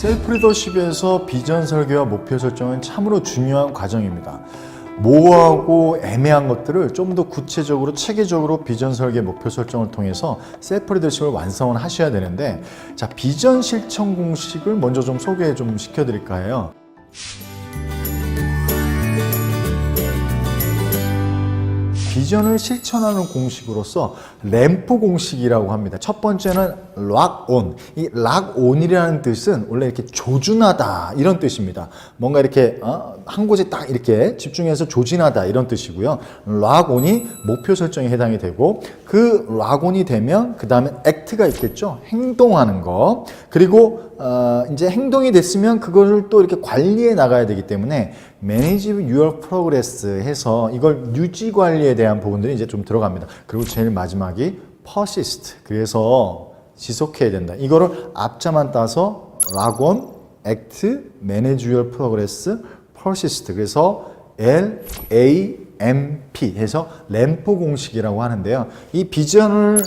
셀프 리더십에서 비전 설계와 목표 설정은 참으로 중요한 과정입니다. 모호하고 애매한 것들을 좀 더 구체적으로 체계적으로 비전 설계, 목표 설정을 통해서 셀프 리더십을 완성을 하셔야 되는데, 자, 비전 실천 공식을 먼저 좀 소개 좀 시켜드릴까 해요. 비전을 실천하는 공식으로서 램프 공식이라고 합니다. 첫 번째는 락 온. 이 락 온이라는 뜻은 원래 이렇게 조준하다 이런 뜻입니다. 뭔가 이렇게 한 곳에 딱 이렇게 집중해서 조진하다 이런 뜻이고요. 락 온이 목표 설정에 해당이 되고, 그 락 온이 되면 그 다음에 액트가 있겠죠. 행동하는 거. 그리고 이제 행동이 됐으면 그거를 또 이렇게 관리해 나가야 되기 때문에 Manage your progress 해서 이걸 유지 관리에 대한 부분들이 이제 좀 들어갑니다. 그리고 제일 마지막이 persist. 그래서 지속해야 된다. 이거를 앞자만 따서 락 온, act, manage your progress, persist. 그래서 LAMP 해서 램프 공식이라고 하는데요. 이 비전을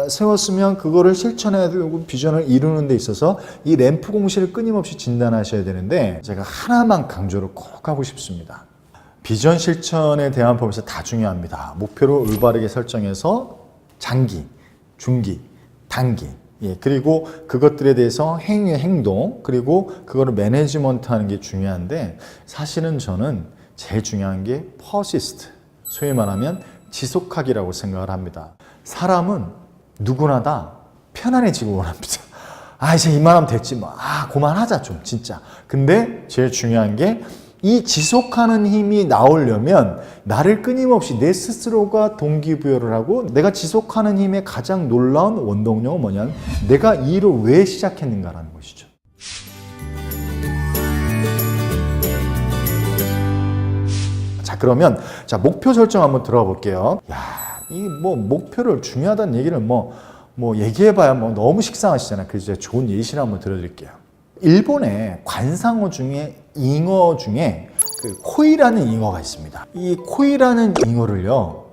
세웠으면 그거를 실천해야 되고 비전을 이루는 데 있어서 이 램프 공식을 끊임없이 진단하셔야 되는데, 제가 하나만 강조를 꼭 하고 싶습니다. 비전 실천에 대한 범위에서 다 중요합니다. 목표를 올바르게 설정해서 장기, 중기, 단기, 그리고 그것들에 대해서 행동, 그리고 그거를 매니지먼트 하는 게 중요한데, 사실은 저는 제일 중요한 게 persist, 소위 말하면 지속하기라고 생각을 합니다. 사람은 누구나 다 편안해지고 원합니다. 이제 이만하면 됐지 뭐. 그만하자 좀 진짜. 근데 제일 중요한 게 이 지속하는 힘이 나오려면 나를 끊임없이 내 스스로가 동기부여를 하고, 내가 지속하는 힘의 가장 놀라운 원동력은 뭐냐면 내가 이 일을 왜 시작했는가라는 것이죠. 자, 그러면 목표 설정 한번 들어가 볼게요. 이 목표를 중요하다는 얘기를 얘기해봐야 너무 식상하시잖아요. 그래서 제가 좋은 예시를 한번 들어드릴게요. 일본의 관상어 중에 잉어 중에 그 코이라는 잉어가 있습니다. 이 코이라는 잉어를요,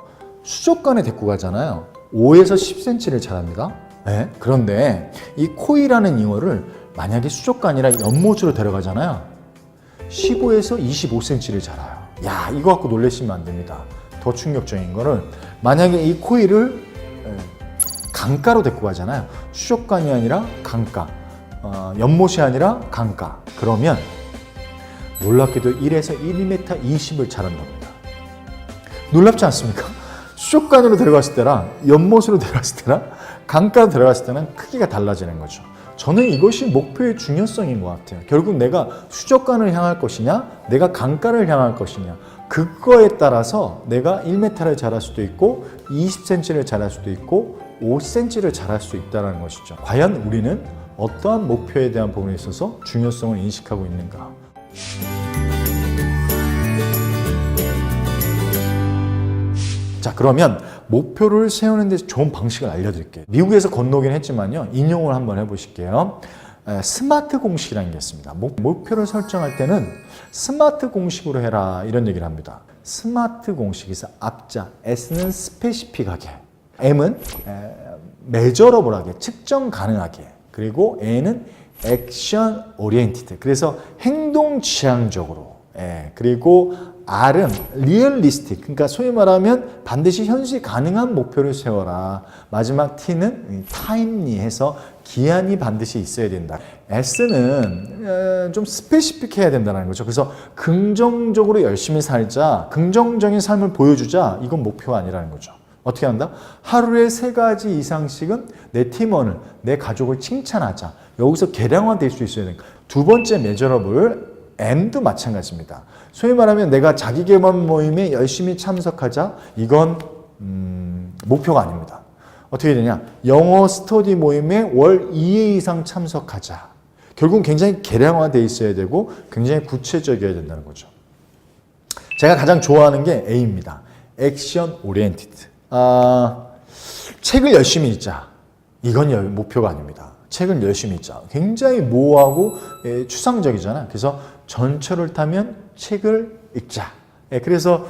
수족관에 데리고 가잖아요. 5에서 10cm를 자랍니다. 네? 그런데 이 코이라는 잉어를 만약에 수족관이라 연못으로 데려가잖아요. 15에서 25cm를 자라요. 이거 갖고 놀라시면 안 됩니다. 더 충격적인 거는, 만약에 이 코이를 강가로 데리고 가잖아요. 수족관이 아니라 강가, 연못이 아니라 강가. 그러면 놀랍게도 1에서 1m 20을 자란답니다. 놀랍지 않습니까? 수족관으로 데려갔을 때랑 연못으로 데려갔을 때랑 강가로 데려갔을 때는 크기가 달라지는 거죠. 저는 이것이 목표의 중요성인 것 같아요. 결국 내가 수족관을 향할 것이냐, 내가 강가를 향할 것이냐, 그거에 따라서 내가 1m를 자랄 수도 있고 20cm를 자랄 수도 있고 5cm를 자랄 수 있다는 것이죠. 과연 우리는 어떠한 목표에 대한 부분에 있어서 중요성을 인식하고 있는가? 자, 그러면 목표를 세우는 데 좋은 방식을 알려드릴게요. 미국에서 건너긴 했지만요, 인용을 한번 해보실게요. 스마트 공식이라는 게 있습니다. 목표를 설정할 때는 스마트 공식으로 해라, 이런 얘기를 합니다. 스마트 공식에서 앞자 S는 스페시픽하게, M은 메저러블하게, 측정 가능하게, 그리고 A는 액션 오리엔티드, 그래서 행동 지향적으로, 그리고 R은 리얼리스틱, 그러니까 소위 말하면 반드시 현실 가능한 목표를 세워라. 마지막 T는 타임리 해서 기한이 반드시 있어야 된다. S는 좀 스페시픽해야 된다는 거죠. 그래서 긍정적으로 열심히 살자, 긍정적인 삶을 보여주자, 이건 목표가 아니라는 거죠. 어떻게 한다? 하루에 3가지 이상씩은 내 팀원을, 내 가족을 칭찬하자. 여기서 계량화될 수 있어야 됩니다. 두 번째 메저러블 M도 마찬가지입니다. 소위 말하면 내가 자기계발 모임에 열심히 참석하자. 이건 목표가 아닙니다. 어떻게 되냐? 영어 스터디 모임에 월 2회 이상 참석하자. 결국은 굉장히 계량화되어 있어야 되고 굉장히 구체적이어야 된다는 거죠. 제가 가장 좋아하는 게 A입니다. 액션 오리엔티드. 책을 열심히 읽자. 이건 목표가 아닙니다. 책을 열심히 읽자. 굉장히 모호하고 추상적이잖아요. 그래서 전철을 타면 책을 읽자. 그래서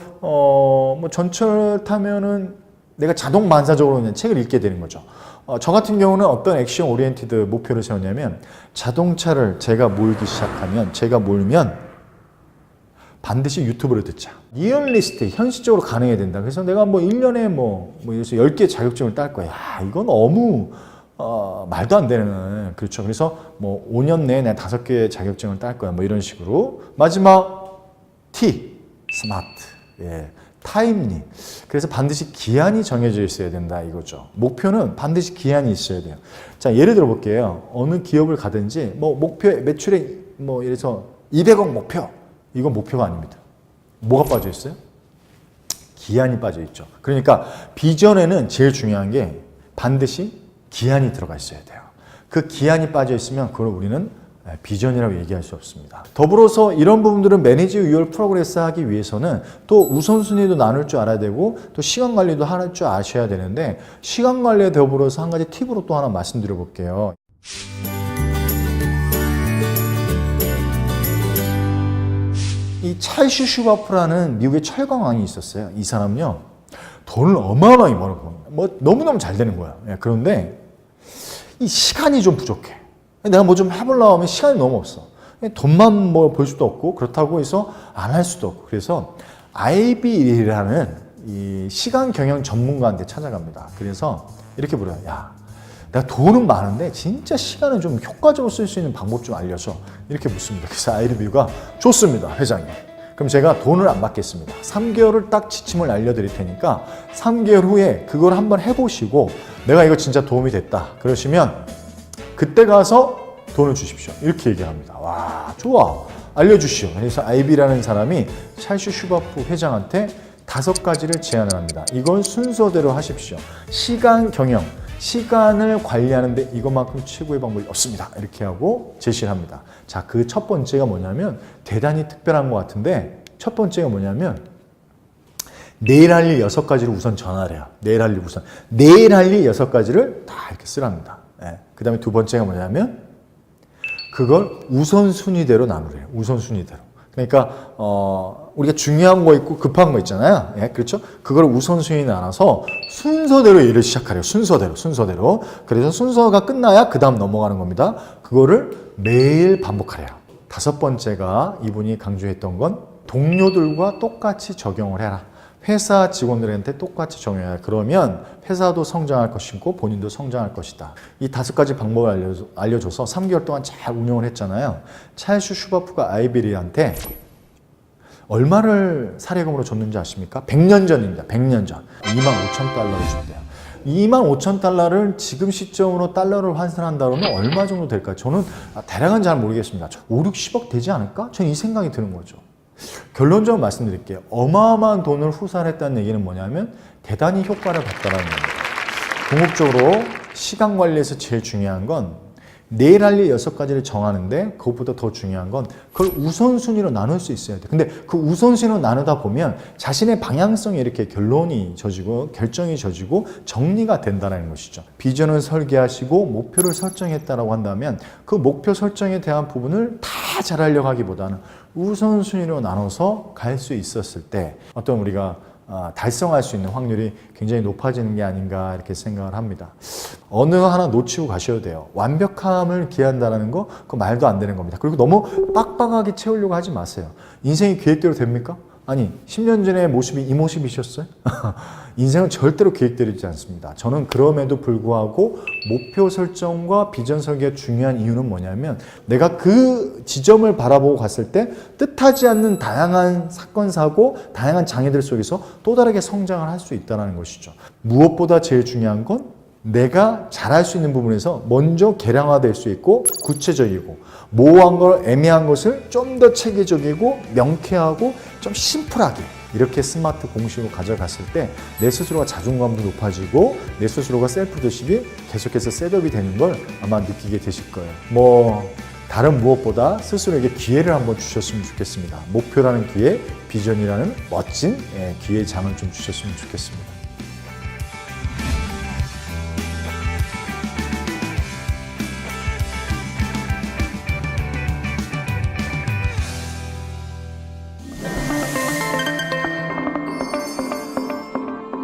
전철을 타면은 내가 자동 반사적으로 그냥 책을 읽게 되는 거죠. 저 같은 경우는 어떤 액션 오리엔티드 목표를 세웠냐면 자동차를 제가 몰면 반드시 유튜브를 듣자. 리얼리스트, 현실적으로 가능해야 된다. 그래서 내가 뭐 1년에 그래서 10개 자격증을 딸 거야. 야, 이건 너무 말도 안 되는. 그렇죠. 그래서 뭐 5년 내에 내가 5개의 자격증을 딸 거야. 뭐 이런 식으로. 마지막 T, 스마트. 예. 타임리. 그래서 반드시 기한이 정해져 있어야 된다 이거죠. 목표는 반드시 기한이 있어야 돼요. 자, 예를 들어 볼게요. 어느 기업을 가든지 뭐 목표 매출에 뭐 예를 들어서 200억 목표. 이건 목표가 아닙니다. 뭐가 빠져 있어요? 기한이 빠져 있죠. 그러니까 비전에는 제일 중요한 게 반드시 기한이 들어가 있어야 돼요. 그 기한이 빠져 있으면 그걸 우리는 비전이라고 얘기할 수 없습니다. 더불어서 이런 부분들은 매니지 유얼 프로그레스 하기 위해서는 또 우선순위도 나눌 줄 알아야 되고 또 시간 관리도 할 줄 아셔야 되는데 시간 관리에 더불어서 한 가지 팁으로 또 하나 말씀드려 볼게요. 이 찰스 슈바프라는 미국의 철강왕이 있었어요. 이 사람은요, 돈을 어마어마하게 벌고 너무너무 잘 되는 거야. 그런데 이 시간이 좀 부족해. 내가 뭐 좀 해보려고 하면 시간이 너무 없어. 돈만 뭐 벌 수도 없고 그렇다고 해서 안 할 수도 없고. 그래서 IB라는 이 시간 경영 전문가한테 찾아갑니다. 그래서 이렇게 물어요. 야, 내가 돈은 많은데 진짜 시간을 좀 효과적으로 쓸 수 있는 방법 좀 알려줘. 이렇게 묻습니다. 그래서 IB가 좋습니다, 회장님. 그럼 제가 돈을 안 받겠습니다. 3개월을 딱 지침을 알려드릴 테니까 3개월 후에 그걸 한번 해보시고 내가 이거 진짜 도움이 됐다. 그러시면 그때 가서 돈을 주십시오. 이렇게 얘기합니다. 와, 좋아. 알려주시오. 그래서 IB라는 사람이 찰스 슈바프 회장한테 5가지를 제안을 합니다. 이건 순서대로 하십시오. 시간 경영, 시간을 관리하는데 이것만큼 최고의 방법이 없습니다. 이렇게 하고 제시를 합니다. 자, 그 첫 번째가 뭐냐면 대단히 특별한 것 같은데 첫 번째가 뭐냐면 내일 할 일 6가지를 우선 전화를 해요. 내일 할 일 6가지를 다 이렇게 쓰랍니다. 그 다음에 두 번째가 뭐냐면 그걸 우선순위대로 나누래요. 우선순위대로. 그러니까 우리가 중요한 거 있고 급한 거 있잖아요. 그렇죠? 그걸 우선순위에 나눠서 순서대로 일을 시작하래요. 순서대로. 그래서 순서가 끝나야 그 다음 넘어가는 겁니다. 그거를 매일 반복하래요. 5번째가 이분이 강조했던 건 동료들과 똑같이 적용을 해라. 회사 직원들한테 똑같이 적용해라. 그러면 회사도 성장할 것이고 본인도 성장할 것이다. 이 5가지 방법을 알려줘서 3개월 동안 잘 운영을 했잖아요. 찰스 슈바프가 아이비리한테 얼마를 사례금으로 줬는지 아십니까? 100년 전입니다. 100년 전. 25,000달러를 줬대요. 25,000달러를 지금 시점으로 달러를 환산한다 그러면 얼마 정도 될까요? 저는 대략은 잘 모르겠습니다. 5, 60억 되지 않을까? 저는 이 생각이 드는 거죠. 결론적으로 말씀드릴게요. 어마어마한 돈을 후살했다는 얘기는 뭐냐면 대단히 효과를 봤다는 겁니다. 궁극적으로 시간 관리에서 제일 중요한 건 내일 할 일 6가지를 정하는데 그것보다 더 중요한 건 그걸 우선순위로 나눌 수 있어야 돼. 근데 그 우선순위로 나누다 보면 자신의 방향성에 이렇게 결론이 져지고 결정이 져지고 정리가 된다는 것이죠. 비전을 설계하시고 목표를 설정했다라고 한다면 그 목표 설정에 대한 부분을 다 잘하려고 하기보다는 우선순위로 나눠서 갈 수 있었을 때 어떤 우리가 달성할 수 있는 확률이 굉장히 높아지는 게 아닌가 이렇게 생각을 합니다. 어느 하나 놓치고 가셔도 돼요. 완벽함을 기한다는 거 그거 말도 안 되는 겁니다. 그리고 너무 빡빡하게 채우려고 하지 마세요. 인생이 계획대로 됩니까? 아니 10년 전의 모습이 이 모습이셨어요? 인생은 절대로 계획대로 있지 않습니다. 저는 그럼에도 불구하고 목표 설정과 비전 설계가 중요한 이유는 뭐냐면 내가 그 지점을 바라보고 갔을 때 뜻하지 않는 다양한 사건, 사고, 다양한 장애들 속에서 또 다르게 성장을 할 수 있다는 것이죠. 무엇보다 제일 중요한 건 내가 잘할 수 있는 부분에서 먼저 개량화될 수 있고 구체적이고 모호한 걸 애매한 것을 좀 더 체계적이고 명쾌하고 좀 심플하게 이렇게 스마트 공식으로 가져갔을 때 내 스스로가 자존감도 높아지고 내 스스로가 셀프 리더십이 계속해서 셋업이 되는 걸 아마 느끼게 되실 거예요. 다른 무엇보다 스스로에게 기회를 한번 주셨으면 좋겠습니다. 목표라는 기회, 비전이라는 멋진 기회의 장을 좀 주셨으면 좋겠습니다.